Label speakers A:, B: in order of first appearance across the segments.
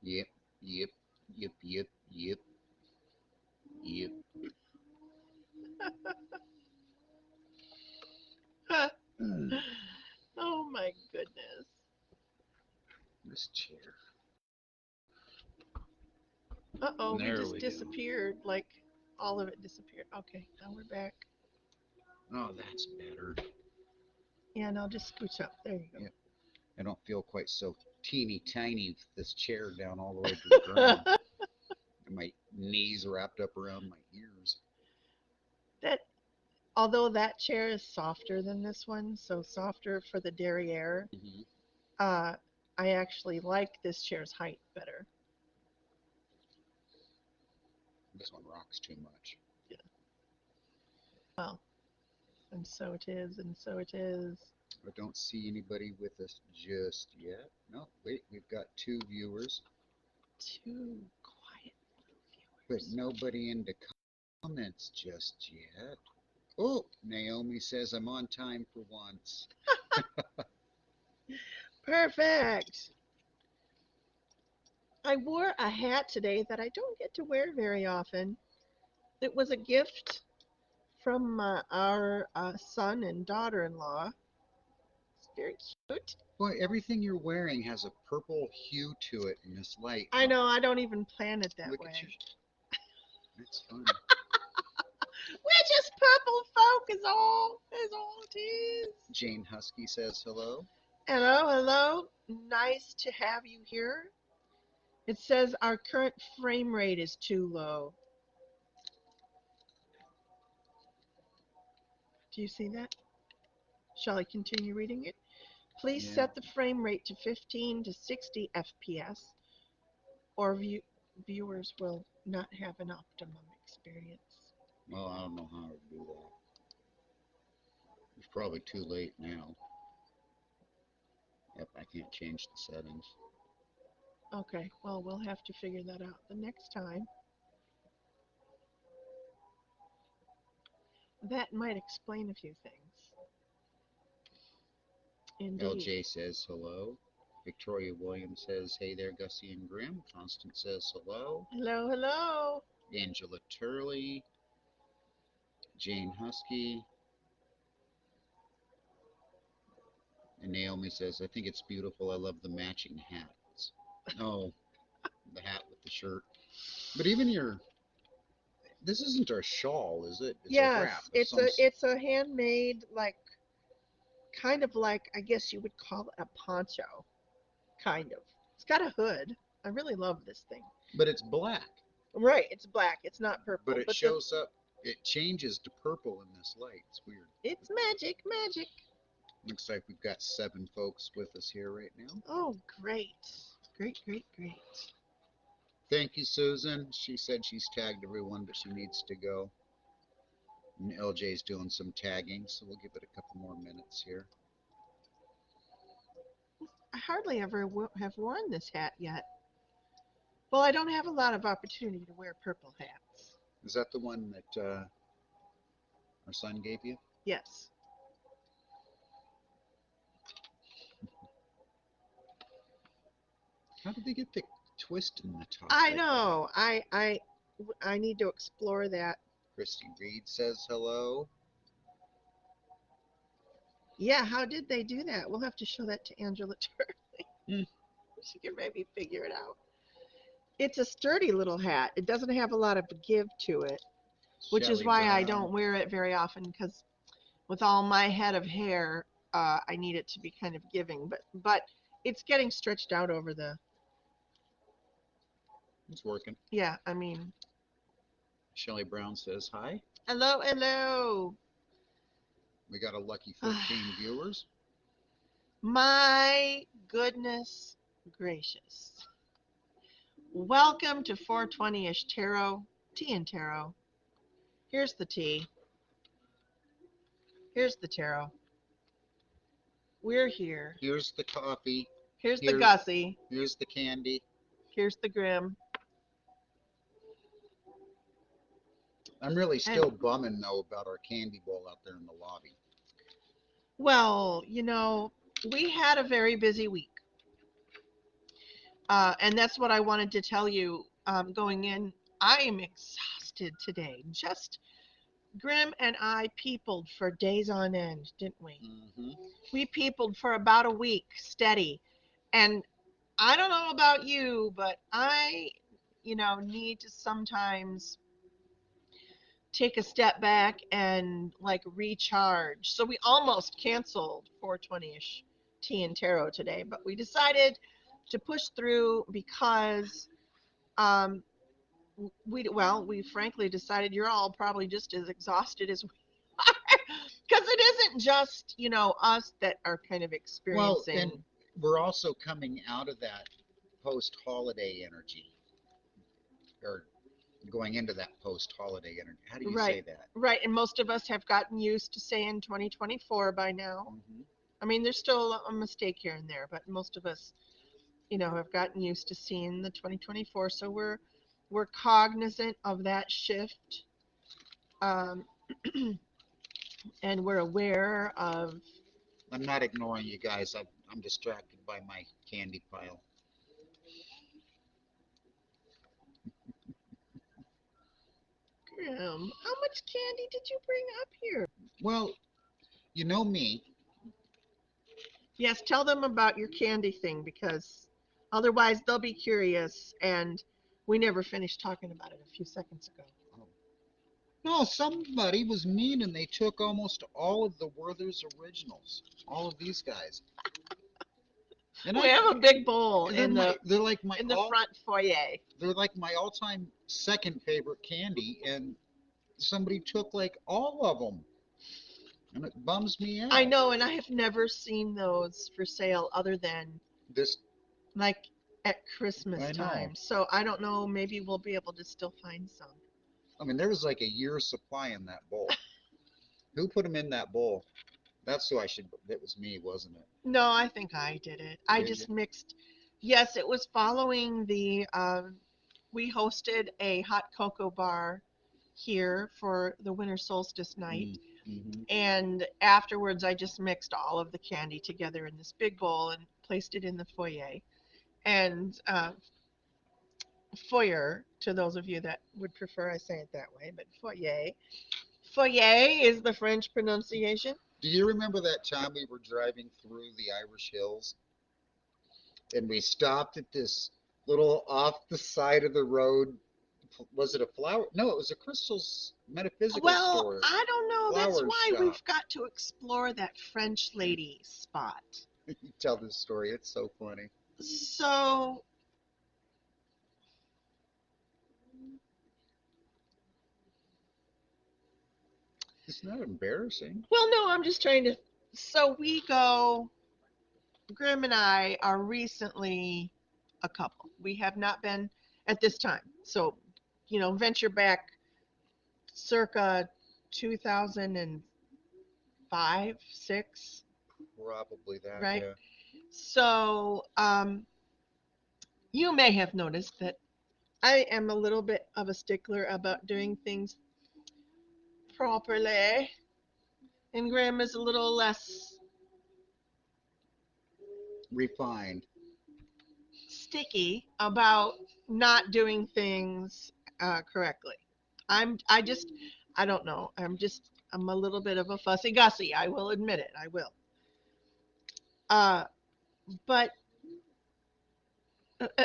A: Yep, yep, yep, yep, yep, yep.
B: Oh my goodness.
A: This chair.
B: Uh-oh, we
A: There
B: just
A: we go.
B: disappeared. Like, all of it disappeared. Okay, now we're back.
A: Oh, that's better.
B: Yeah, and I'll just scooch up. There you
A: Yep. I don't feel quite so teeny tiny with this chair down all the way to the
B: go.
A: ground. And my knees wrapped up around my ears.
B: That, although that chair is softer than this one, so softer for the derriere,
A: Hmm.
B: uh, I actually like this chair's height better.
A: This one rocks too much.
B: Yeah. Well, and so it is, and so it is.
A: I don't see anybody with us just yet. No, wait, we've got 2 viewers,
B: Too quiet
A: but
B: viewers.
A: nobody in the comments just yet. Oh, Naomi says I'm on time for once.
B: Perfect. I wore a hat today that I don't get to wear very often. It was a gift from our son and daughter-in-law. It's very cute.
A: Boy, everything you're wearing has a purple hue to it in this light,
B: I
A: huh?
B: know, I don't even plan it that
A: Look at your.
B: way.
A: That's fun.
B: We're just purple folk is all it is.
A: Jane Husky says hello.
B: Hello, hello. Nice to have you here. It says our current frame rate is too low. Do you see that? Shall I continue reading it? Please
A: Yeah.
B: set the frame rate to 15 to 60 FPS or viewers will not have an optimum experience.
A: Well, I don't know how to do that. It's probably too late now. Yep, I can't change the settings.
B: Okay, well, we'll have to figure that out the next time. That might explain a few things. Indeed.
A: LJ says hello. Victoria Williams says, hey there, Gussy and Grymm. Constance says hello.
B: Hello, hello.
A: Angela Turley. Jane Husky. And Naomi says, I think it's beautiful. I love the matching hats. Oh, the hat with the shirt. But even your, this isn't a shawl, is it? It's a wrap
B: Yes,
A: of some.
B: it's a handmade like kind of like I guess you would call it a poncho, kind of. It's got a hood. I really love this thing.
A: But it's black.
B: Right, it's black. It's not
A: But
B: purple,
A: it
B: but the
A: shows up, it changes to purple in this light. It's weird.
B: it's magic, magic.
A: Looks like we've got 7 folks with us here right now.
B: Oh, great. Great, great, great.
A: Thank you, Susan. She said she's tagged everyone, but she needs to go. And LJ's doing some tagging, so we'll give it a couple more minutes here.
B: I hardly ever have worn this hat yet. Well, I don't have a lot of opportunity to wear purple hats.
A: Is that the one that our son gave you?
B: Yes.
A: How did they get the twist in the top
B: I
A: like that?
B: know. I need to explore that.
A: Christy Reed says hello.
B: Yeah, how did they do that? We'll have to show that to Angela Turley.
A: Hmm.
B: She can maybe figure it out. It's a sturdy little hat. It doesn't have a lot of give to it, which is
A: Shelley
B: why I
A: Brown.
B: don't wear it very often because with all my head of hair, I need it to be kind of giving. But it's getting stretched out over the.
A: It's working.
B: Yeah, I mean.
A: Shelley Brown says hi.
B: Hello, hello.
A: We got a lucky 13 viewers.
B: My goodness gracious. Welcome to 420-ish Tarot, Tea and Tarot. Here's the tea. Here's the tarot. We're here.
A: Here's the coffee.
B: Here's the
A: Here,
B: Gussy.
A: here's the candy.
B: Here's the Grymm.
A: I'm really
B: And
A: still bumming though about our candy bowl out there in the lobby.
B: well, we had a very busy week. And that's what I wanted to tell you going in. I am exhausted today. Just Grim and I peopled for days on end, didn't we?
A: Mm-hmm.
B: We peopled for about a week steady. And I don't know about you, but I need to sometimes take a step back and like recharge. So we almost canceled 420ish tea and tarot today, but we decided to push through because um, we frankly decided you're all probably just as exhausted as we are because it isn't just us that are kind of
A: Well, and
B: experiencing.
A: we're also coming out of that post-holiday energy, or going into that post-holiday energy. How do you
B: Right,
A: say that?
B: right, and most of us have gotten used to saying 2024 by now.
A: Mm-hmm.
B: I mean, there's still a mistake here and there, but most of us have gotten used to seeing the 2024. So we're cognizant of that shift, um, and we're aware of.
A: I'm not ignoring you guys. I'm distracted by my candy pile.
B: How much candy did you bring up here?
A: Well, you know me.
B: Yes, tell them about your candy thing because otherwise they'll be curious, and we never finished talking about it a few seconds ago.
A: Oh. No, somebody was mean and they took almost all of the Werther's originals. All of these guys. And
B: We have a big bowl
A: they're
B: in
A: my
B: the
A: they're like my
B: in the
A: all
B: front foyer.
A: they're like my all-time second favorite candy, and somebody took like all of them, and it bums me
B: I
A: out.
B: know, and I have never seen those for sale other than
A: This
B: like at Christmas
A: I know.
B: time. So I don't know, maybe we'll be able to still find some.
A: I mean, there was like a year's supply in that bowl. Who put them in that bowl? That's who I should. That was me, wasn't it?
B: No, I think I did it. I
A: Did you?
B: just mixed. Yes, it was following the. We hosted a hot cocoa bar here for the winter solstice night.
A: Mm, mm-hmm.
B: And afterwards, I just mixed all of the candy together in this big bowl and placed it in the foyer. And foyer, to those of you that would prefer I say it that way, but foyer. Foyer is the French pronunciation.
A: Do you remember that time we were driving through the Irish Hills and we stopped at this little off the side of the road? Was it a flower? No, it was a Crystal's metaphysical
B: Well,
A: store,
B: I don't know. That's
A: flower
B: why
A: shop.
B: we've got to explore that French lady spot.
A: You tell this story. It's so funny.
B: So,
A: It's not embarrassing.
B: well, no, I'm just trying to. So we go, Grim and I are recently a couple. We have not been at this time. So, venture back circa 2005, 6,
A: Probably that,
B: right?
A: yeah.
B: So, you may have noticed that I am a little bit of a stickler about doing things properly, and Graham is a little less
A: Refined.
B: sticky about not doing things correctly. I just, I don't know. I'm a little bit of a fussy gussy. I will admit it. I will. Uh, but uh, uh,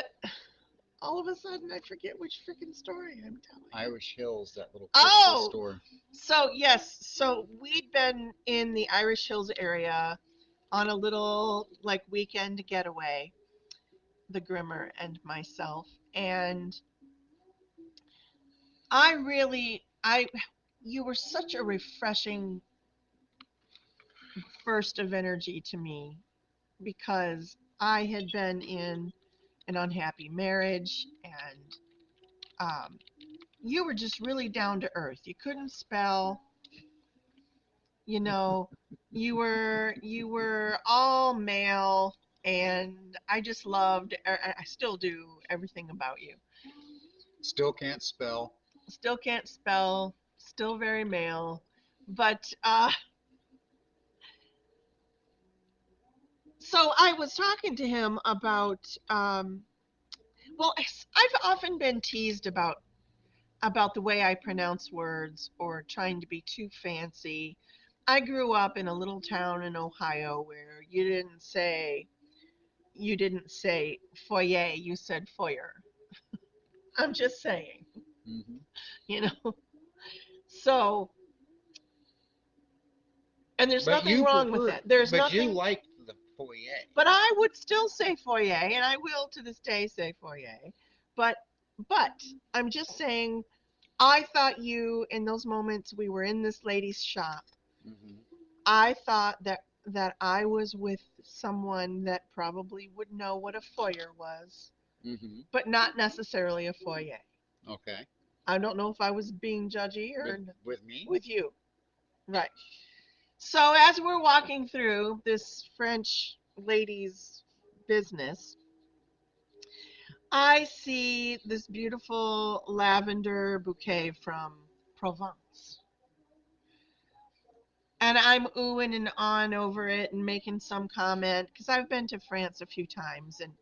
B: all of a sudden, I forget which freaking story I'm telling.
A: Irish Hills, that little crystal
B: Oh,
A: store.
B: so yes, so we'd been in the Irish Hills area on a little like weekend getaway, the Grimmer and myself, and I you were such a refreshing burst of energy to me because I had been in an unhappy marriage, and um, you were just really down to earth. You couldn't spell, you know, you were all male, and I just loved. I still do everything about you.
A: Still can't spell.
B: Still can't spell. Still very male, but so I was talking to him about Well, I've often been teased about the way I pronounce words or trying to be too fancy. I grew up in a little town in Ohio where you didn't say foyer, you said foyer. I'm just saying,
A: Hmm.
B: you know. So, and there's
A: But
B: nothing
A: you
B: wrong with
A: prefer,
B: that. There's
A: but you
B: nothing,
A: like the foyer.
B: but I would still say foyer, and I will to this day say foyer. But, but I'm just saying, I thought you in those moments we were in this lady's shop.
A: Hmm.
B: I thought that I was with someone that probably would know what a foyer was,
A: Hmm.
B: but not necessarily a foyer.
A: Okay.
B: I don't know if I was being judgy
A: With
B: or
A: with me?
B: with you. Right. So as we're walking through this French lady's business, I see this beautiful lavender bouquet from Provence. And I'm oohing and on over it and making some comment because I've been to France a few times and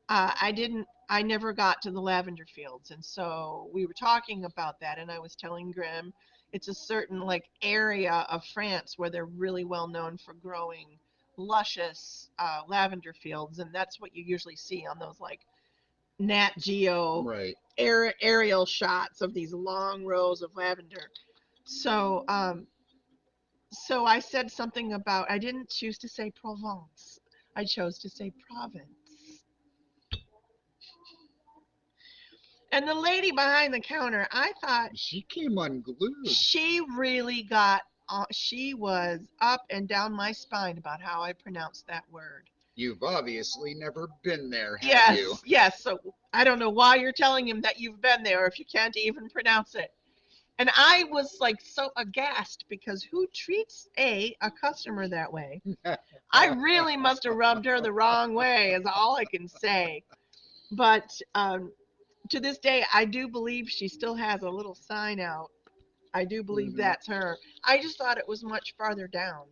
B: I never got to the lavender fields. And so we were talking about that and I was telling Grim it's a certain like area of France where they're really well known for growing luscious lavender fields. And that's what you usually see on those like Nat Geo
A: Right.
B: aerial shots of these long rows of lavender. So, so I said something about I didn't choose to say Provence. I chose to say province. And the lady behind the counter, I thought
A: She came unglued.
B: she really got she was up and down my spine about how I pronounced that word.
A: You've obviously never been there, have you?
B: Yes, yes. So I don't know why you're telling him that you've been there if you can't even pronounce it. And I was like so aghast because who treats a customer that way? I really must have rubbed her the wrong way, is all I can say. But to this day, I do believe she still has a little sign out. I do believe
A: Hmm.
B: that's her. I just thought it was much farther down.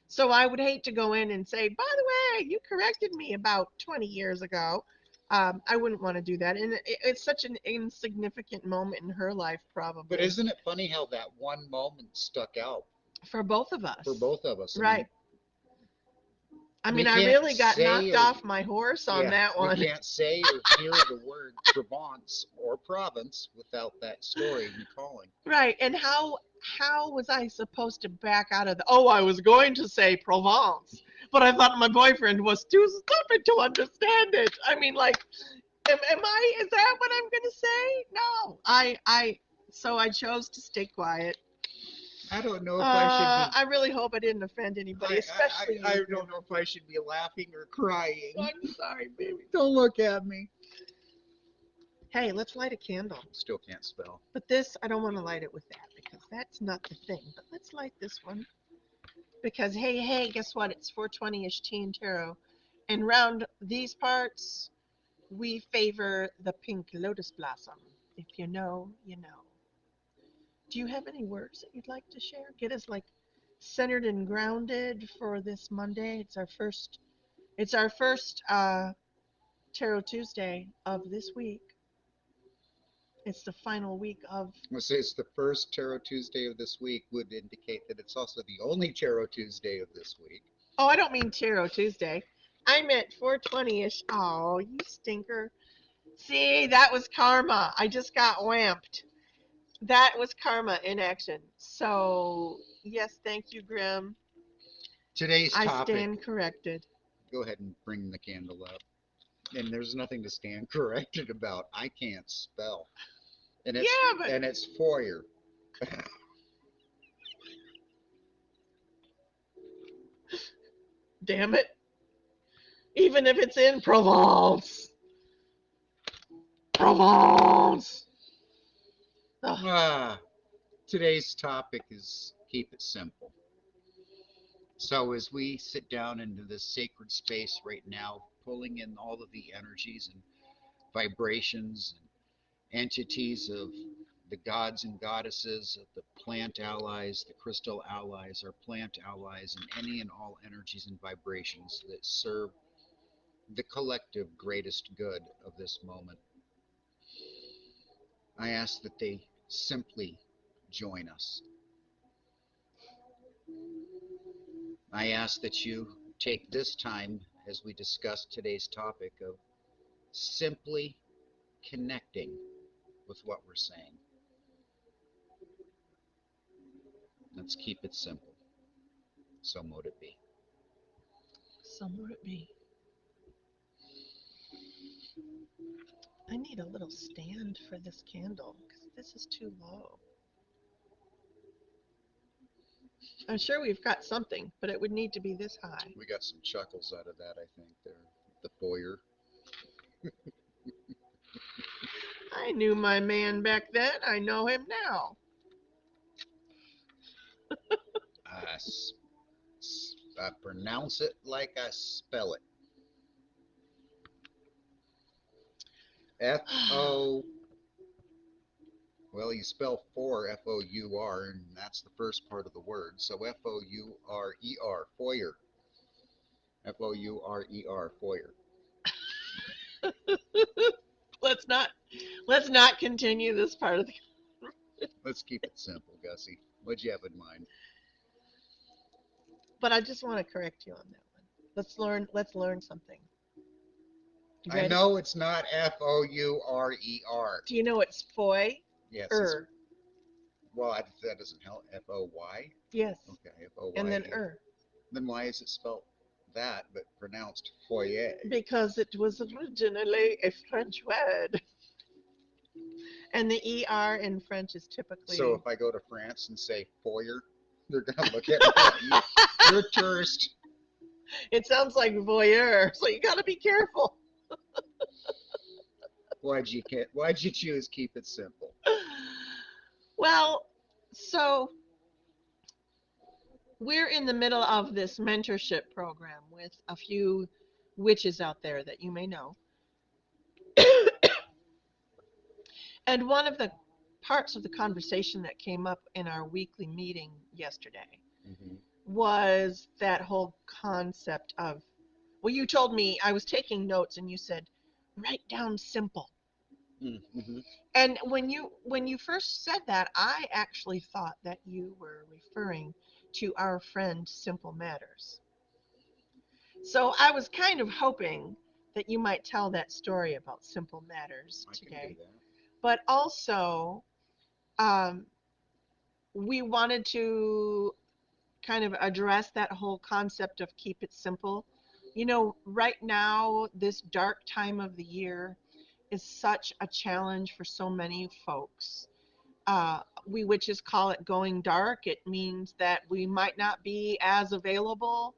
B: So I would hate to go in and say, by the way, you corrected me about 20 years ago. I wouldn't want to do that. And it's such an insignificant moment in her life,
A: But
B: probably,
A: isn't it funny how that one moment stuck out
B: for both of
A: for
B: us.
A: both of us? I mean,
B: Right. I
A: we
B: mean, I
A: can't
B: really got
A: say
B: knocked
A: or
B: off my horse on
A: yeah,
B: that
A: we
B: one.
A: can't say or hear the word Provence or province without that story recalling.
B: Right. And how was I supposed to back out of the oh, I was going to say Provence, but I thought my boyfriend was too stupid to understand it. I mean, like, am I is that what I'm gonna say? No. I so I chose to stay quiet.
A: I don't know if I should be.
B: I really hope I didn't offend anybody, especially
A: I
B: you,
A: don't
B: Grim.
A: know if I should be laughing or crying.
B: I'm sorry, baby.
A: Don't look at me.
B: Hey, let's light a candle.
A: Still can't spell.
B: But this, I don't want to light it with that because that's not the thing. But let's light this one. Because hey, guess what? It's 420-ish teen tarot. And round these parts, we favor the pink lotus blossom. If you know, you know. Do you have any words that you'd like to share? Get us like centered and grounded for this Monday. It's our first Tarot Tuesday of this week. It's the final week of
A: Let's say it's the first Tarot Tuesday of this week would indicate that it's also the only Tarot Tuesday of this week.
B: oh, I don't mean Tarot Tuesday. I meant 420-ish. Oh, you stinker. See, that was karma. I just got whamped. That was karma in action. So, yes, thank you, Grim.
A: Today's
B: I
A: topic,
B: stand corrected.
A: go ahead and bring the candle up. And there's nothing to stand corrected about. I can't spell. And it's
B: Yeah, but
A: and it's foyer.
B: damn it. Even if it's in Provence. Provence. Ugh.
A: Ah, today's topic is keep it simple. So as we sit down into this sacred space right now, pulling in all of the energies and vibrations and entities of the gods and goddesses, of the plant allies, the crystal allies, our plant allies, and any and all energies and vibrations that serve the collective greatest good of this moment. I ask that they simply join us. I ask that you take this time as we discuss today's topic of simply connecting with what we're saying. Let's keep it simple. So mote it be.
B: So would it be. I need a little stand for this candle because this is too low. I'm sure we've got something, but it would need to be this high.
A: We got some chuckles out of that, I think, there. The foyer.
B: I knew my man back then. I know him now.
A: I, I pronounce it like I spell it. F O. Well, you spell for F O U R, and that's the first part of the word. So F O U R E R, foyer. F O U R E R, foyer.
B: let's not let's not continue this part of the.
A: Let's keep it simple, Gussie. What'd you have in mind?
B: But I just want to correct you on that one. Let's learn something. You
A: I
B: ready?
A: know it's not F O U R E R.
B: Do you know it's foy?
A: Yes, it's,
B: Er.
A: well, that doesn't help. F O Y?
B: Yes.
A: Okay, F O
B: And
A: Y
B: then
A: E.
B: er.
A: Then why is it spelled that but pronounced foyer?
B: Because it was originally a French word. And the ER in French is
A: So
B: typically.
A: if I go to France and say foyer, they're gonna look at me like you're a tourist.
B: It sounds like voyeur, so you got to be careful.
A: Why'd you choose keep it simple?
B: Well, so we're in the middle of this mentorship program with a few witches out there that you may know. And one of the parts of the conversation that came up in our weekly meeting yesterday
A: Mm-hmm.
B: was that whole concept of, well, you told me, I was taking notes and you said, write down simple.
A: Mm-hmm.
B: And when you first said that, I actually thought that you were referring to our friend Simple Matters. So I was kind of hoping that you might tell that story about Simple Matters
A: I can do
B: today.
A: that.
B: But also, um, we wanted to kind of address that whole concept of keep it simple. You know, right now, this dark time of the year is such a challenge for so many folks. We witches call it going dark. It means that we might not be as available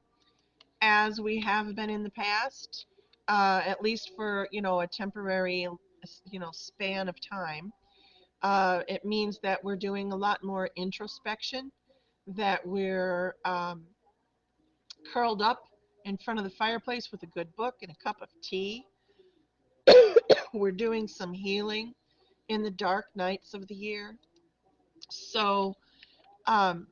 B: as we have been in the past, at least for, a temporary, span of time. It means that we're doing a lot more introspection, that we're curled up in front of the fireplace with a good book and a cup of tea. We're doing some healing in the dark nights of the year. So, um,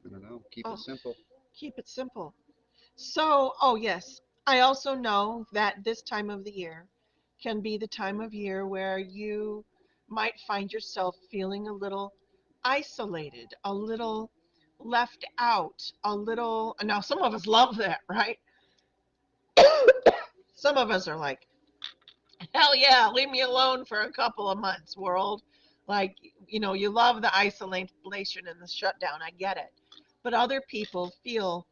A: I don't know. Keep it
B: oh,
A: simple.
B: keep it simple. So, oh yes, I also know that this time of the year can be the time of year where you might find yourself feeling a little isolated, a little left out, a little. Now, some of us love that, right? Some of us are like, hell yeah, leave me alone for a couple of months, world. Like, you love the isolation and the shutdown. I get it. But other people feel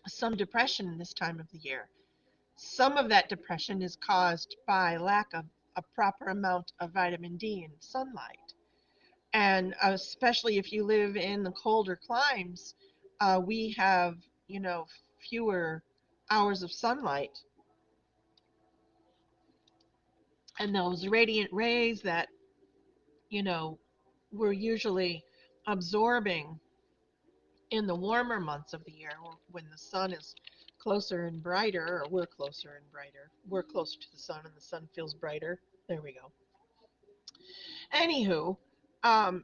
B: some depression this time of the year. Some of that depression is caused by lack of a proper amount of vitamin D and sunlight. And especially if you live in the colder climes, we have, fewer hours of sunlight. And those radiant rays that, you know, we're usually absorbing in the warmer months of the year when the sun is closer and brighter, or we're closer and brighter. We're closer to the sun and the sun feels brighter. There we go. Anywho, um,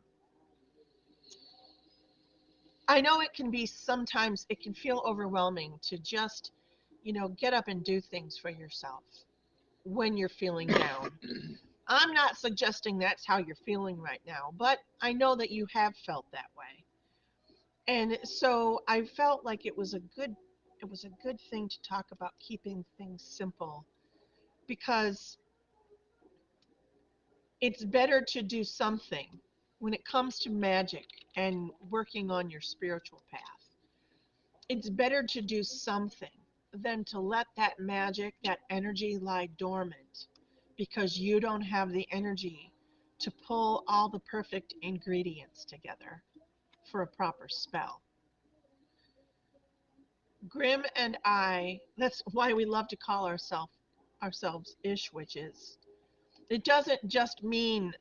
B: I know it can be sometimes, it can feel overwhelming to just, get up and do things for yourself. when you're feeling down. I'm not suggesting that's how you're feeling right now, but I know that you have felt that way. And so I felt like it was a good thing to talk about keeping things simple because it's better to do something when it comes to magic and working on your spiritual path. It's better to do something than to let that magic, that energy lie dormant because you don't have the energy to pull all the perfect ingredients together for a proper spell. Grim and I, that's why we love to call ourselves ish witches. It doesn't just mean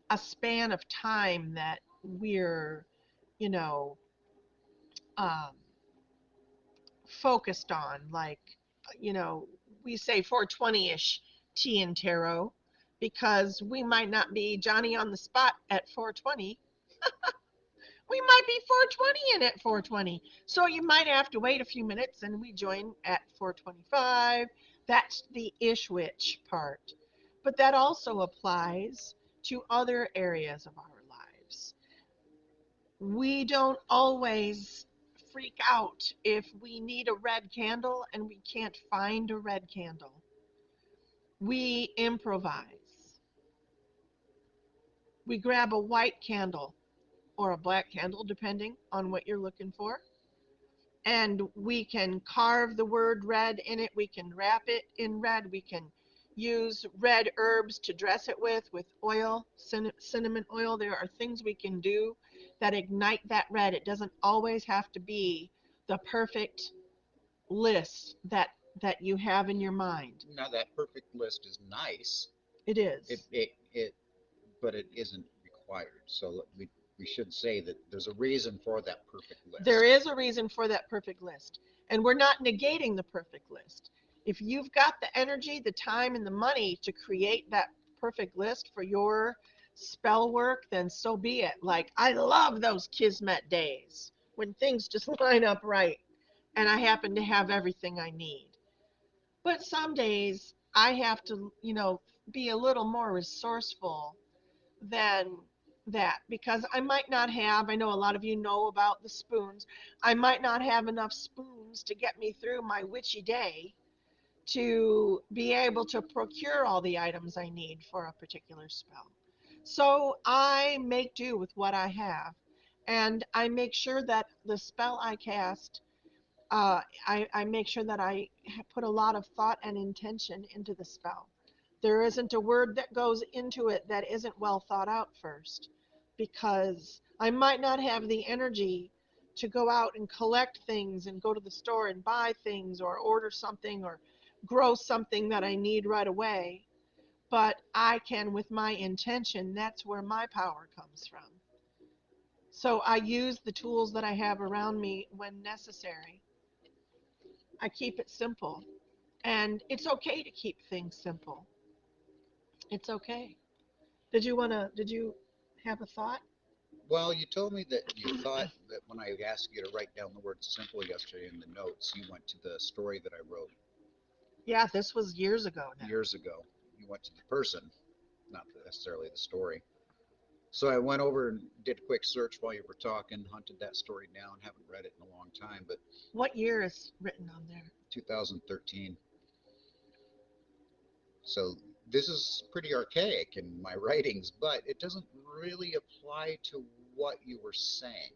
B: a span of time that we're, you know, um, focused on. Like, you know, we say 420-ish tea and tarot because we might not be Johnny on the spot at 420. We might be 420 and at 420. So you might have to wait a few minutes and we join at 425. That's the ish witch part. But that also applies to other areas of our lives. We don't always freak out if we need a red candle and we can't find a red candle. We improvise. We grab a white candle or a black candle, depending on what you're looking for, and we can carve the word red in it. We can wrap it in red. We can use red herbs to dress it with oil, cinnamon oil. There are things we can do that ignite that red. It doesn't always have to be the perfect list that you have in your mind.
A: Now that perfect list is nice.
B: It
A: It
B: is.
A: it it, but it isn't required. So we should say that there's a reason for that perfect
B: There
A: list.
B: is a reason for that perfect list. And we're not negating the perfect list. If you've got the energy, the time, and the money to create that perfect list for your spell work, then so be it. Like, I love those Kismet days when things just line up right and I happen to have everything I need. But some days I have to, be a little more resourceful than that because I might not have, I know a lot of you know about the spoons. I might not have enough spoons to get me through my witchy day to be able to procure all the items I need for a particular spell. So I make do with what I have, and I make sure that the spell I cast, I make sure that I put a lot of thought and intention into the spell. There isn't a word that goes into it that isn't well thought out first, because I might not have the energy to go out and collect things and go to the store and buy things or order something or grow something that I need right away. But I can, with my intention, that's where my power comes from. So I use the tools that I have around me when necessary. I keep it simple. And it's okay to keep things simple. It's okay. Did you have a thought?
A: Well, you told me that you thought that when I asked you to write down the word simple yesterday in the notes, you went to the story that I wrote
B: Yeah, this was years ago now.
A: years ago. You went to the person, not necessarily the story. So I went over and did a quick search while you were talking, hunted that story down. Haven't read it in a long time, but
B: What year is written on there?
A: 2013. So this is pretty archaic in my writings, but it doesn't really apply to what you were saying.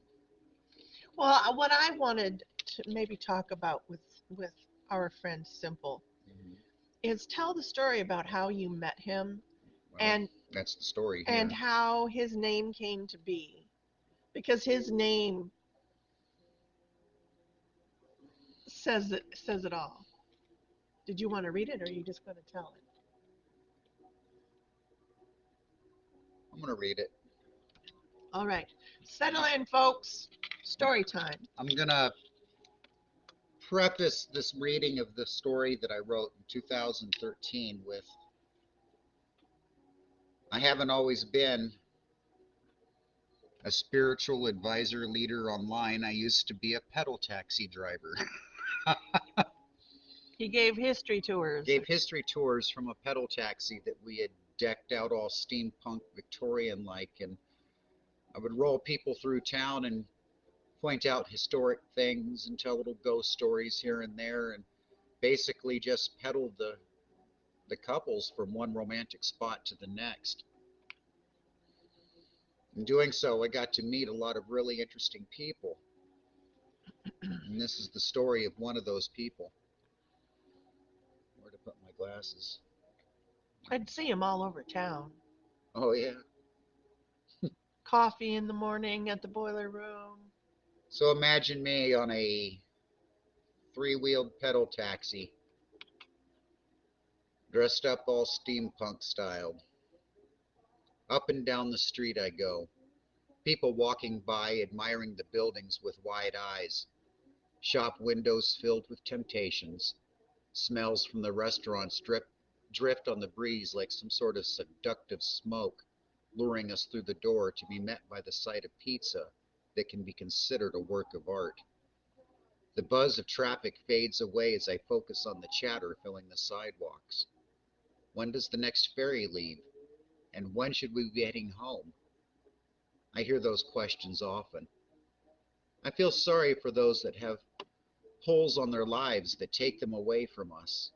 B: Well, what I wanted to maybe talk about with our friend Simple
A: Mhm.
B: is tell the story about how you met him
A: Well,
B: and
A: that's the story
B: and
A: here.
B: how his name came to be. Because his name says it all. Did you want to read it or are you just going to tell it?
A: I'm going to read it.
B: All right. Settle in, folks. Story time.
A: I'm going to preface this reading of the story that I wrote in 2013 with I haven't always been a spiritual advisor leader online. I used to be a pedal taxi driver.
B: He gave history tours.
A: Gave history tours from a pedal taxi that we had decked out all steampunk Victorian like, and I would roll people through town and point out historic things and tell little ghost stories here and there, and basically just pedal the couples from one romantic spot to the next. In doing so, I got to meet a lot of really interesting people, and this is the story of one of those people. Where to put my glasses?
B: I'd see him all over town.
A: Oh yeah.
B: Coffee in the morning at the boiler room.
A: So imagine me on a three-wheeled pedal taxi, dressed up all steampunk styled. Up and down the street I go, people walking by admiring the buildings with wide eyes, shop windows filled with temptations, smells from the restaurants drift on the breeze like some sort of seductive smoke, luring us through the door to be met by the sight of pizza that can be considered a work of art. The buzz of traffic fades away as I focus on the chatter filling the sidewalks. When does the next ferry leave? And when should we be heading home? I hear those questions often. I feel sorry for those that have pulls on their lives that take them away from us.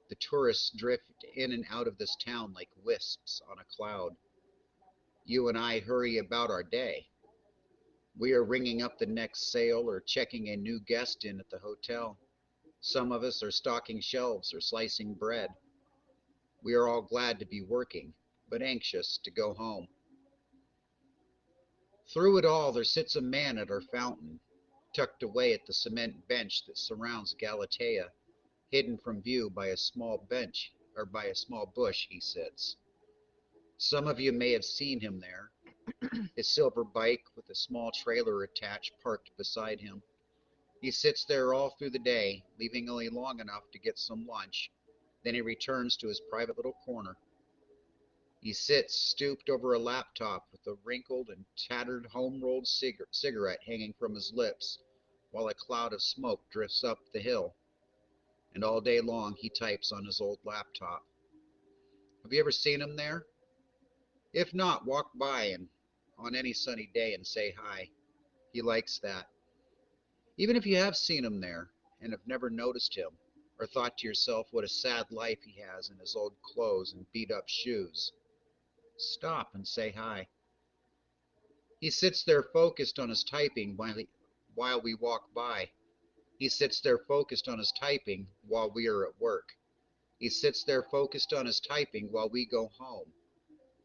A: The tourists drift in and out of this town like wisps on a cloud. You and I hurry about our day. We are ringing up the next sale or checking a new guest in at the hotel. Some of us are stocking shelves or slicing bread. We are all glad to be working, but anxious to go home. Through it all, there sits a man at our fountain, tucked away at the cement bench that surrounds Galatea. Hidden from view by a small bench, or by a small bush, he sits. Some of you may have seen him there, his silver bike with a small trailer attached parked beside him. He sits there all through the day, leaving only long enough to get some lunch. Then he returns to his private little corner. He sits stooped over a laptop with a wrinkled and tattered home-rolled cigarette hanging from his lips, while a cloud of smoke drifts up the hill, and all day long he types on his old laptop. Have you ever seen him there? If not, walk by and on any sunny day and say hi. He likes that. Even if you have seen him there and have never noticed him, or thought to yourself what a sad life he has in his old clothes and beat up shoes, stop and say hi. He sits there focused on his typing while we walk by. He sits there focused on his typing while we are at work. He sits there focused on his typing while we go home.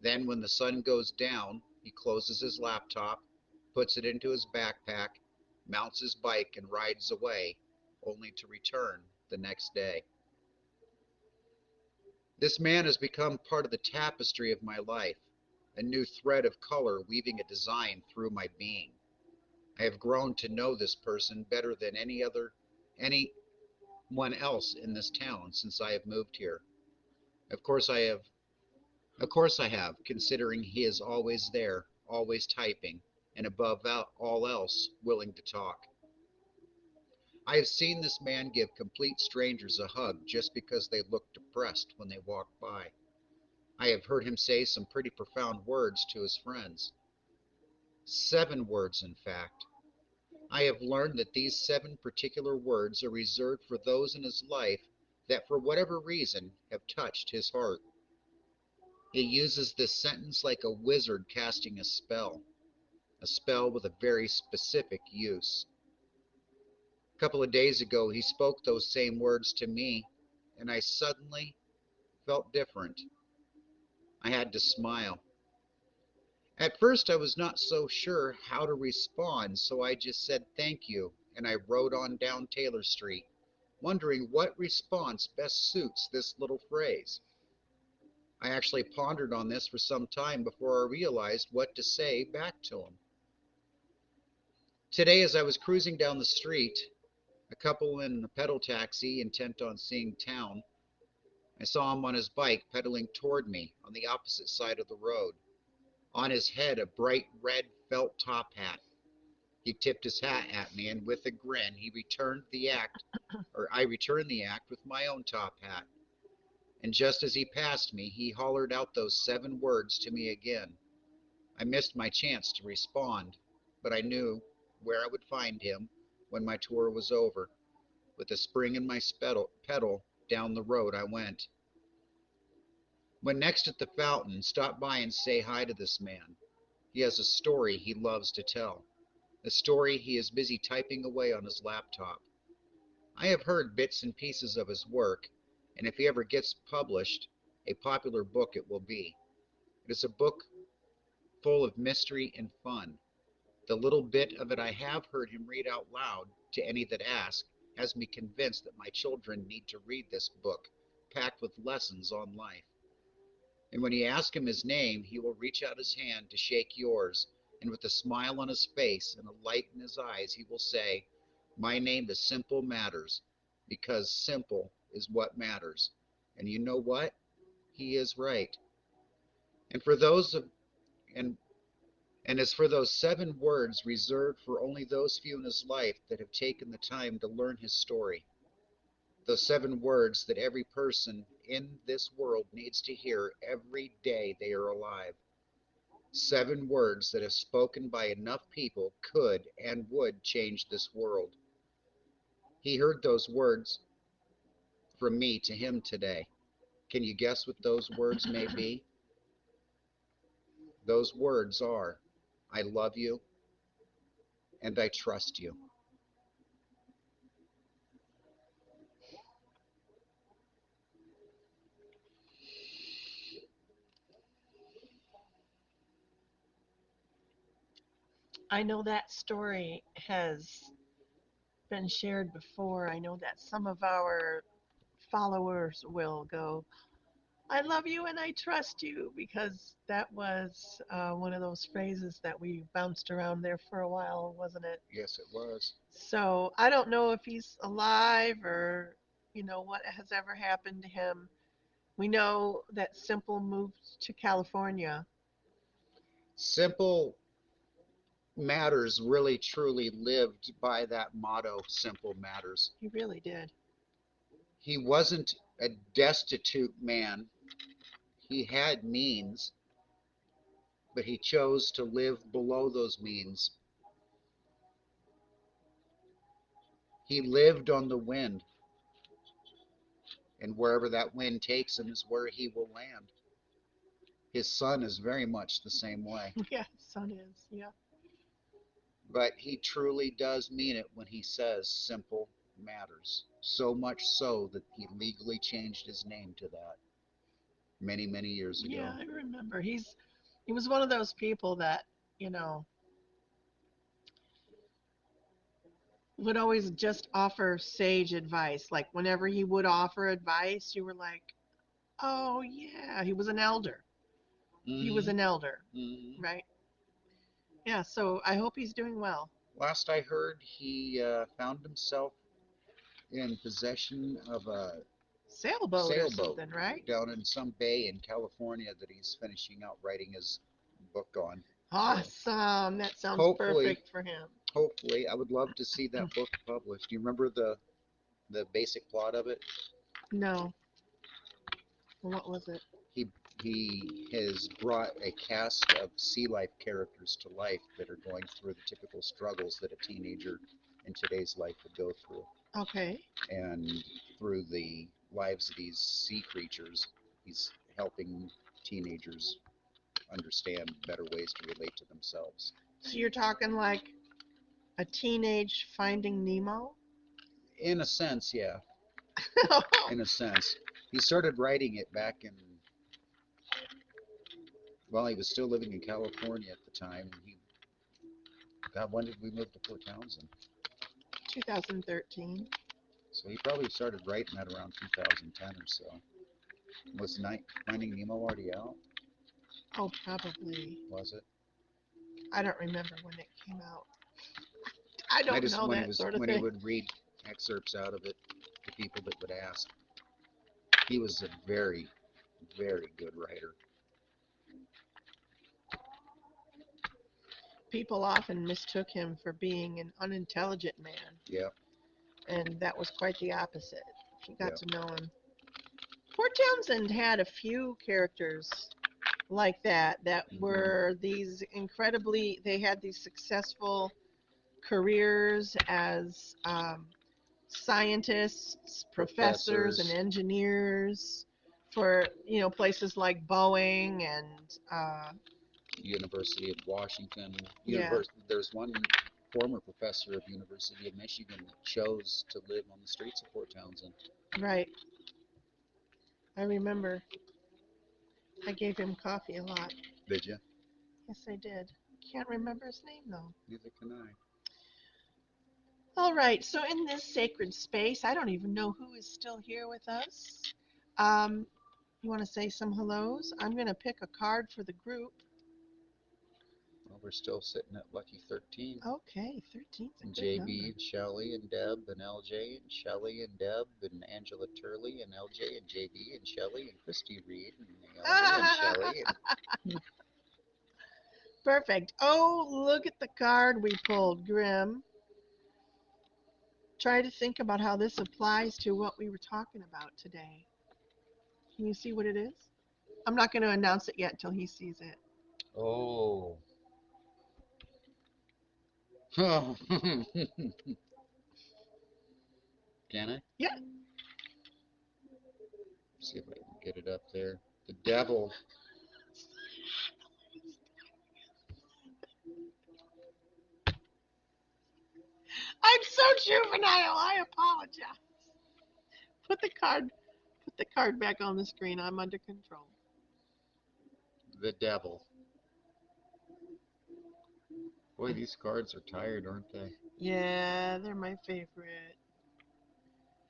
A: Then, when the sun goes down, he closes his laptop, puts it into his backpack, mounts his bike, and rides away, only to return the next day. This man has become part of the tapestry of my life, a new thread of color weaving a design through my being. I have grown to know this person better than anyone else in this town since I have moved here. Of course I have Of course I have, considering he is always there, always typing, and above all else, willing to talk. I have seen this man give complete strangers a hug just because they looked depressed when they walked by. I have heard him say some pretty profound words to his friends. 7 words, in fact. I have learned that these 7 particular words are reserved for those in his life that, for whatever reason, have touched his heart. He uses this sentence like a wizard casting a spell with a very specific use. A couple of days ago, he spoke those same words to me, and I suddenly felt different. I had to smile. At first, I was not so sure how to respond, so I just said thank you, and I rode on down Taylor Street, wondering what response best suits this little phrase. I actually pondered on this for some time before I realized what to say back to him. Today, as I was cruising down the street, a couple in a pedal taxi intent on seeing town, I saw him on his bike pedaling toward me on the opposite side of the road. On his head, a bright red felt top hat. He tipped his hat at me, and with a grin, he returned the act, or I returned the act with my own top hat. And just as he passed me, he hollered out those 7 words to me again. I missed my chance to respond, but I knew where I would find him when my tour was over. With a spring in my pedal, down the road I went. When next at the fountain, stop by and say hi to this man. He has a story he loves to tell, a story he is busy typing away on his laptop. I have heard bits and pieces of his work, and if he ever gets published, a popular book it will be. It is a book full of mystery and fun. The little bit of it I have heard him read out loud to any that ask has me convinced that my children need to read this book, packed with lessons on life. And when you ask him his name, he will reach out his hand to shake yours, and with a smile on his face and a light in his eyes, he will say, "My name is Simple Matters, because simple is what matters." And you know what? He is right. And for those of and And as for those 7 words reserved for only those few in his life that have taken the time to learn his story, those 7 words that every person in this world needs to hear every day they are alive, 7 words that, if spoken by enough people, could and would change this world. He heard those words from me to him today. Can you guess what those words may be? Those words are, "I love you and I trust you."
B: I know that story has been shared before. I know that some of our followers will go, "I love you and I trust you," because that was one of those phrases that we bounced around there for a while, wasn't it?
A: Yes, it was.
B: So I don't know if he's alive or, what has ever happened to him. We know that Simple moved to California.
A: Simple Matters really truly lived by that motto, Simple Matters.
B: He really did.
A: He wasn't a destitute man. He had means, but he chose to live below those means. He lived on the wind, and wherever that wind takes him is where he will land. His son is very much the same way.
B: Yeah, his son is. Yeah.
A: But he truly does mean it when he says Simple Matters. So much so that he legally changed his name to that many, many years
B: Yeah,
A: ago.
B: I remember. He was one of those people that, you know, would always just offer sage advice. Like whenever he would offer advice, you were like, "Oh yeah, he was an elder. He was
A: Mm-hmm.
B: an elder."
A: Mm-hmm.
B: Right? Yeah, so I hope he's doing well.
A: Last I heard, he found himself in possession of a
B: Sailboat or
A: sailboat
B: something, right?
A: down in some bay in California that he's finishing out writing his book on. So
B: Awesome. That sounds
A: hopefully,
B: perfect for him.
A: hopefully, I would love to see that book published. Do you remember the basic plot of it?
B: No. What was it?
A: He he has brought a cast of sea life characters to life that are going through the typical struggles that a teenager in today's life would go through.
B: Okay.
A: And through the lives of these sea creatures, he's helping teenagers understand better ways to relate to themselves.
B: So you're talking like a teenage Finding Nemo?
A: In a sense, yeah, in a sense. He started writing it back in, well, he was still living in California at the time. God, when did we move to Port Townsend?
B: 2013.
A: So he probably started writing that around 2010 or so. Was Finding Nemo already out?
B: Oh, probably.
A: Was it?
B: I don't remember when it came out. I
A: I
B: don't
A: just
B: know that sort of
A: when he
B: thing.
A: would read excerpts out of it to people that would ask. He was a very, very good writer.
B: People often mistook him for being an unintelligent man,
A: Yeah,
B: and that was quite the opposite. If you got
A: yeah.
B: to know him. Port Townsend had a few characters like that
A: Hmm.
B: were these incredibly, they had these successful careers as scientists, professors, and
A: Professors,
B: engineers for places like Boeing and
A: University of Washington.
B: yeah,
A: There's one former professor of University of Michigan that chose to live on the streets of Fort Townsend.
B: right. I remember I gave him coffee a lot.
A: Did you?
B: Yes, I did. Can't remember his name though.
A: Neither can I.
B: All right, so in this sacred space, I don't even know who is still here with us. Um, you want to say some hellos? I'm going to pick a card for the group.
A: Well, we're still sitting at lucky 13.
B: Okay, 13's a
A: And
B: good
A: JB
B: number.
A: and Shelly and Deb and LJ and Shelly and Deb and Angela Turley and LJ and JB and Shelly and Christy Reed and Naomi and Shelly and
B: Perfect. Oh, look at the card we pulled, Grim. Try to think about how this applies to what we were talking about today. Can you see what it is? I'm not going to announce it yet until he sees it.
A: oh. Oh. Can I?
B: Yeah,
A: See if I can get it up there. The devil.
B: I'm so juvenile. I apologize. Put the card Put the card back on the screen. I'm under control.
A: The devil. Boy, these cards are tired, aren't they?
B: Yeah, they're my favorite.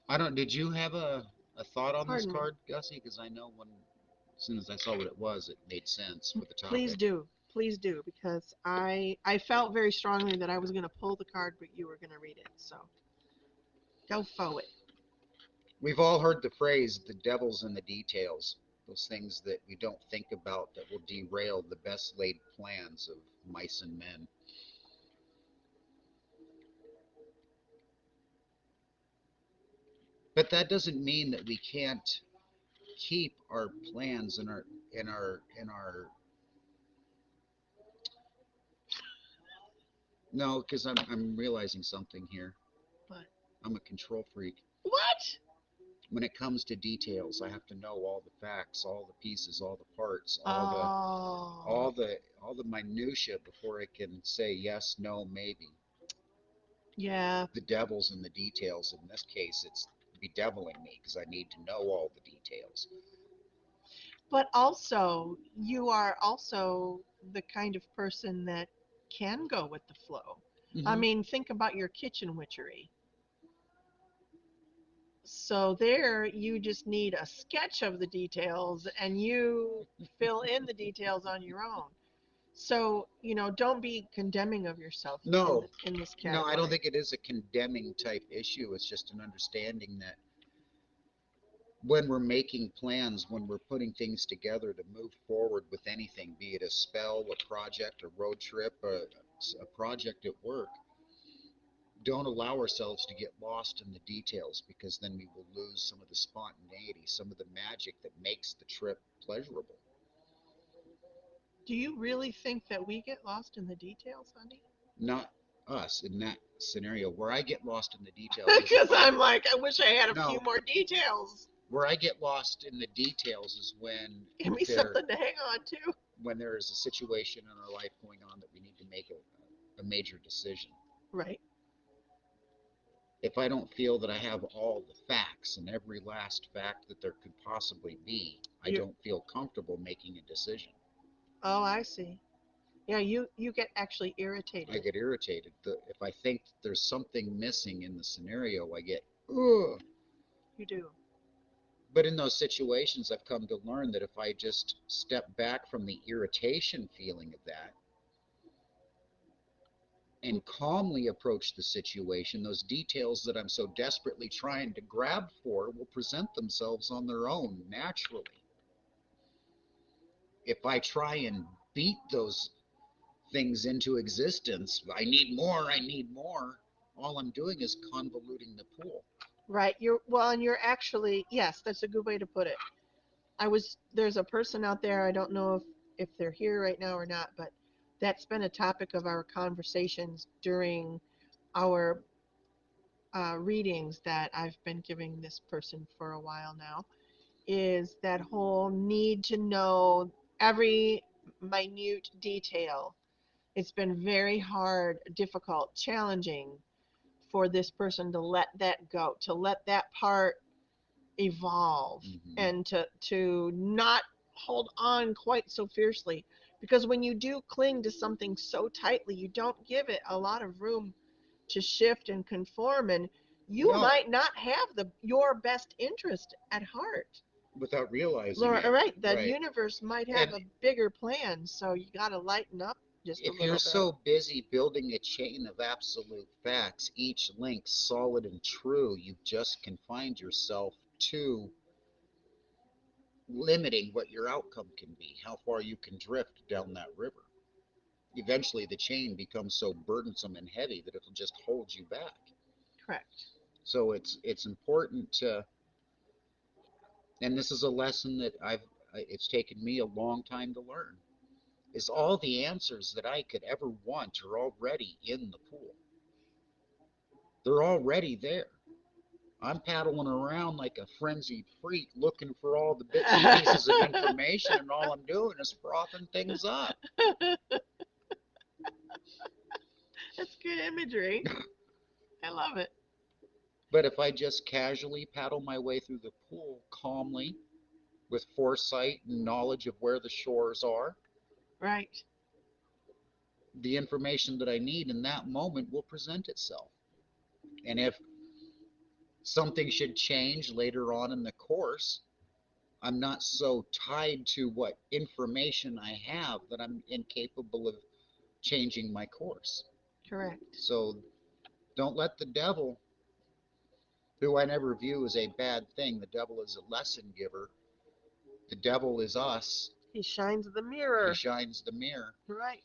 A: I don't. Did you have a thought on this
B: Pardon me.
A: card, Gussie? Because I know when, as soon as I saw what it was, it made sense for the
B: Please
A: topic.
B: do. Please do because I felt very strongly that I was going to pull the card but you were going to read it. So, go forward.
A: We've all heard the phrase, the devil's in the details. Those things that we don't think about that will derail the best laid plans of mice and men. But that doesn't mean that we can't keep our plans in our no, because I'm realizing something here.
B: What?
A: I'm a control freak.
B: What?
A: When it comes to details, I have to know all the facts, all the pieces, all the parts,
B: Oh.
A: all the minutia before I can say yes, no, maybe.
B: Yeah,
A: The devil's in the details. In this case, it's bedeviling me because I need to know all the details.
B: but also you are also the kind of person that can go with the flow. I
A: Hmm.
B: mean, think about your kitchen witchery. So there you just need a sketch of the details and you fill in the details on your own. So, don't be condemning of yourself
A: No,
B: in this
A: no, I don't
B: category.
A: think it is a condemning type issue. It's just an understanding that when we're making plans, when we're putting things together to move forward with anything, be it a spell, a project, a road trip, a project at work, don't allow ourselves to get lost in the details because then we will lose some of the spontaneity, some of the magic that makes the trip pleasurable.
B: Do you really think that we get lost in the details, honey?
A: Not us in that scenario. Where I get lost in the details is if
B: Because
A: I
B: I'm like, I wish I had a few
A: no,
B: more details.
A: where I get lost in the details is
B: Give me
A: there
B: something to hang on to.
A: when there is a situation in our life going on that we need to make a major decision.
B: Right.
A: If I don't feel that I have all the facts and every last fact that there could possibly be, I
B: You.
A: don't feel comfortable making a decision.
B: Oh, I see. Yeah, you get actually
A: I
B: irritated.
A: get irritated. If I think that there's something missing in the scenario, I get, ugh.
B: You do.
A: But in those situations, I've come to learn that if I just step back from the irritation feeling of that and calmly approach the situation, those details that I'm so desperately trying to grab for will present themselves on their own naturally. If I try and beat those things into existence. I need more, I need more. All I'm doing is convoluting the pool.
B: Right. You're well, and you're actually yes, that's a good way to put it. There's a person out there, I don't know if they're here right now or not, but that's been a topic of our conversations during our readings that I've been giving this person for a while now, is that whole need to know every minute detail. It's been very hard, difficult, challenging for this person to let that go, to let that part evolve,
A: Mm-hmm.
B: and to not hold on quite so fiercely, because when you do cling to something so tightly, you don't give it a lot of room to shift and conform, and you
A: No,
B: might not have the your best interest at heart.
A: without realizing
B: Laura,
A: it.
B: right, the
A: Right.
B: universe might have
A: And
B: a bigger plan, so you got to lighten up just a
A: if you're
B: little bit.
A: so busy building a chain of absolute facts, each link solid and true, you've just confined yourself to limiting what your outcome can be, how far you can drift down that river. Eventually, the chain becomes so burdensome and heavy that it'll just hold you back.
B: Correct.
A: So it's important to, and this is a lesson that it's taken me a long time to learn, is all the answers that I could ever want are already in the pool. They're already there. I'm paddling around like a frenzied freak looking for all the bits and pieces of information, and all I'm doing is frothing things up.
B: That's good imagery. I love it.
A: But if I just casually paddle my way through the pool calmly, with foresight and knowledge of where the shores are,
B: Right.
A: the information that I need in that moment will present itself. And if something should change later on in the course, I'm not so tied to what information I have that I'm incapable of changing my course.
B: Correct.
A: So don't let the devil, who I never view as a bad thing, the devil is a lesson giver. The devil is us.
B: He shines the
A: He
B: mirror.
A: shines the mirror.
B: Right.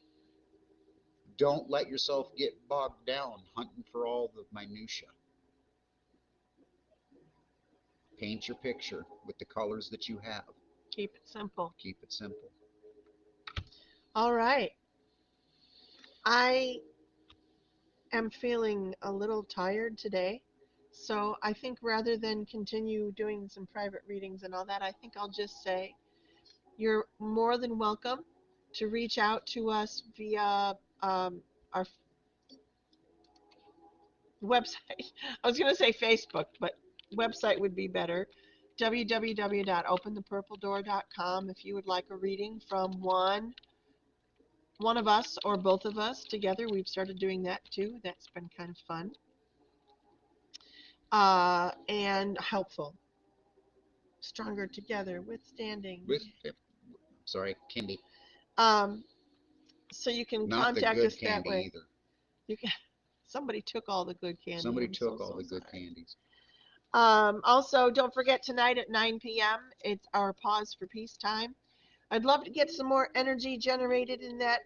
A: Don't let yourself get bogged down hunting for all the minutia. Paint your picture with the colors that you have.
B: Keep it simple.
A: Keep it simple.
B: All right. I am feeling a little tired today. So I think rather than continue doing some private readings and all that, I think I'll just say you're more than welcome to reach out to us via our website. I was going to say Facebook, but website would be better. www.openthepurpledoor.com if you would like a reading from one of us or both of us together. We've started doing that too. That's been kind of fun and helpful. Stronger together, withstanding.
A: With, sorry, candy.
B: Um, so you can
A: Not the
B: contact
A: good
B: us that
A: candy
B: way.
A: either.
B: You can. Somebody took all the good candy.
A: Somebody
B: I'm so
A: took all the good
B: sorry.
A: candies.
B: Also, don't forget tonight at 9 p.m. It's our pause for peace time. I'd love to get some more energy generated in that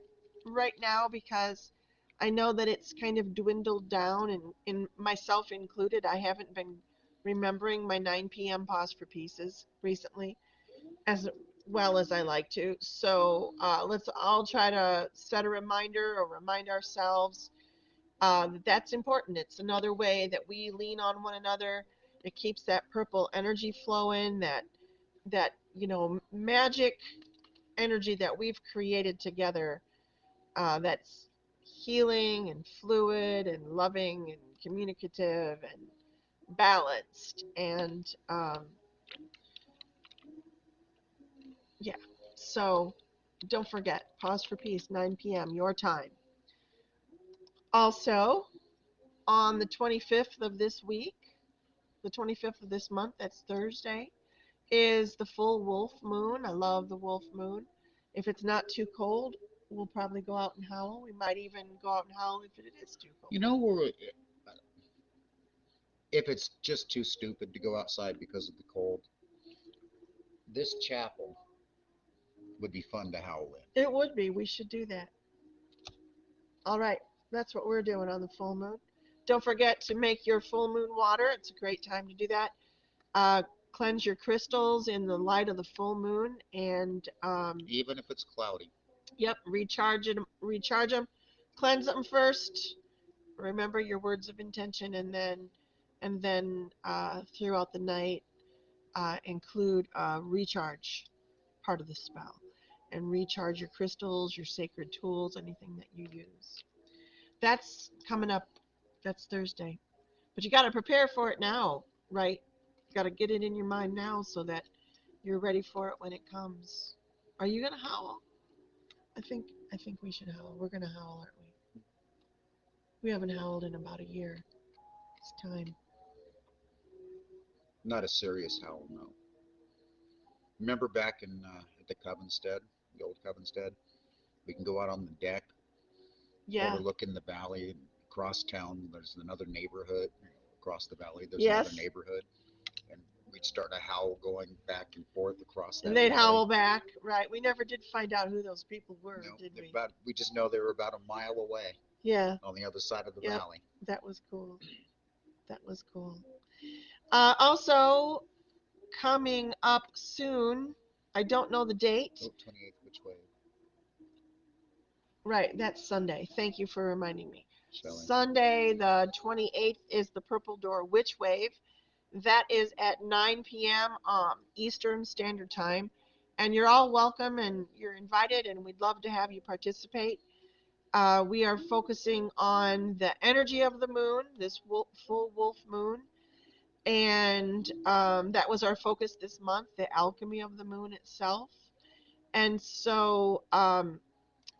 B: right now, because I know that it's kind of dwindled down, and in myself included, I haven't been remembering my 9 p.m. pause for pieces recently as well as I like to. So let's all try to set a reminder or remind ourselves that that's important. It's another way that we lean on one another. It keeps that purple energy flowing, that magic energy that we've created together, that's healing and fluid and loving and communicative and balanced. And yeah, so don't forget, pause for peace, 9 p.m. your time. Also, on the 25th of this week, the 25th of this month, that's Thursday, is the full wolf moon. I love the wolf moon. If it's not too cold, we'll probably go out and howl. We might even go out and howl if it is too cold.
A: You know, if it's just too stupid to go outside because of the cold, this chapel would be fun to howl in.
B: It would be. We should do that. All right, that's what we're doing on the full moon. Don't forget to make your full moon water. It's a great time to do that. Uh, Cleanse your crystals in the light of the full moon, and
A: Even if it's cloudy.
B: yep, recharge them, cleanse them first. Remember your words of intention, and then throughout the night, include recharge part of the spell, and recharge your crystals, your sacred tools, anything that you use. That's coming up. That's Thursday. But you got to prepare for it now, right? You got to get it in your mind now so that you're ready for it when it comes. Are you gonna howl? I think we should howl. We're gonna howl, aren't we? We haven't howled in about a year. It's time.
A: Not a serious howl, no. Remember back in at the Covenstead, the old Covenstead? We can go out on the deck,
B: Yeah.
A: overlooking the valley, and across town. There's another neighborhood. Across the valley, there's another
B: Yes.
A: neighborhood, and we'd start a howl going back and forth across
B: And
A: that
B: they'd
A: valley.
B: howl back, right? We never did find out who those people were,
A: No,
B: did
A: they're
B: we?
A: about. We just know they were about a mile away
B: Yeah.
A: on the other side of the
B: Yep.
A: valley.
B: That was cool. That was cool. Also, coming up soon, I don't know the date.
A: Oh, 28th, which way?
B: Right, that's Sunday. Thank you for reminding me.
A: Shelley.
B: Sunday, the 28th, is the Purple Door Witch Wave. That is at 9 p.m. Eastern Standard Time. And you're all welcome and you're invited, and we'd love to have you participate. We are focusing on the energy of the moon, this full wolf moon. And that was our focus this month, the alchemy of the moon itself. And so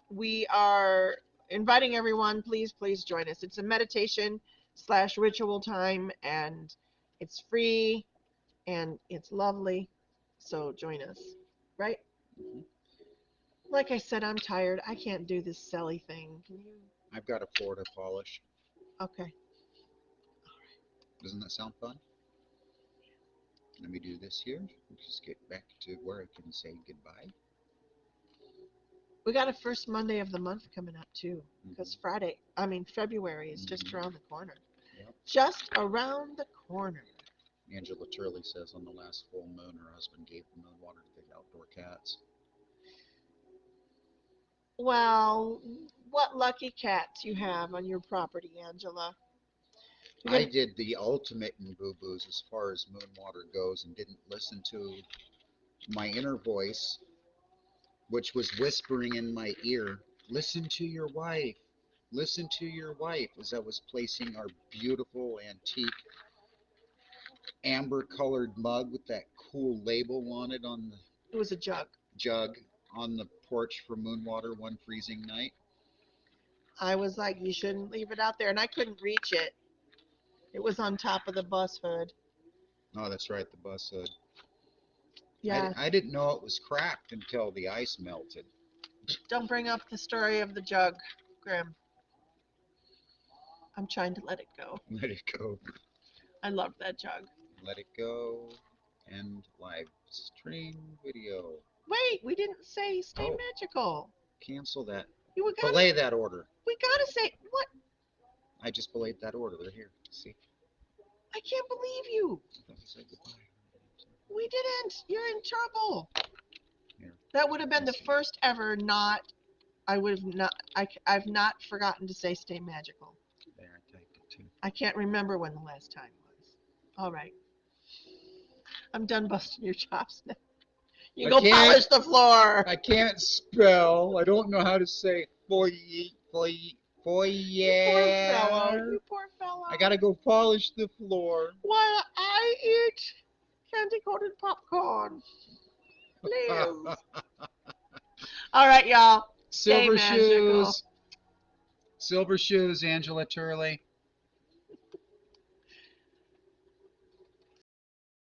B: we are inviting everyone, please join us. It's a meditation / ritual time, and it's free and it's lovely. So join us, right?
A: Mhm.
B: Like I said, I'm tired. I can't do this silly thing. Can you?
A: I've got a floor to polish.
B: Okay.
A: Doesn't that sound fun? Let me do this here. Just get back to where I can say goodbye.
B: We got a first Monday of the month coming up too, because
A: Mm-hmm.
B: February is just
A: Mm-hmm.
B: around the corner.
A: Yep.
B: Just around the corner.
A: Angela Turley says on the last full moon, her husband gave the moon water to the outdoor cats.
B: Well, what lucky cats you have on your property, Angela. You're
A: I
B: gonna
A: did the ultimate in boo boos as far as moon water goes and didn't listen to my inner voice, which was whispering in my ear, listen to your wife, listen to your wife, as I was placing our beautiful antique amber colored mug with that cool label on it on the
B: It was a jug.
A: jug on the porch for moon water one freezing night.
B: I was like, you shouldn't leave it out there, and I couldn't reach it. It was on top of the bus hood.
A: Oh, that's right, the bus hood.
B: Yeah.
A: I didn't know it was cracked until the ice melted.
B: Don't bring up the story of the jug, Grim. I'm trying to let it go.
A: Let it go.
B: I love that jug.
A: Let it go. End live stream video.
B: Wait, we didn't say stay
A: Oh,
B: magical.
A: cancel that.
B: You we gotta
A: Belay that order.
B: we gotta say what?
A: I just belayed that order. They're here. See?
B: I can't believe you.
A: I thought you said goodbye.
B: We didn't. You're in trouble.
A: Here.
B: That would have been the
A: See.
B: first ever not. I would have not. I've not forgotten to say stay magical.
A: There, I typed it too.
B: I can't remember when the last time was. All right. I'm done busting your chops now. You go polish the floor.
A: I can't spell. I don't know how to say foyer.
B: You poor fellow. You poor fellow.
A: I gotta go polish the floor.
B: While I eat candy coated popcorn. Please. All right, y'all. Stay
A: Silver
B: magical.
A: shoes. Silver shoes, Angela Turley.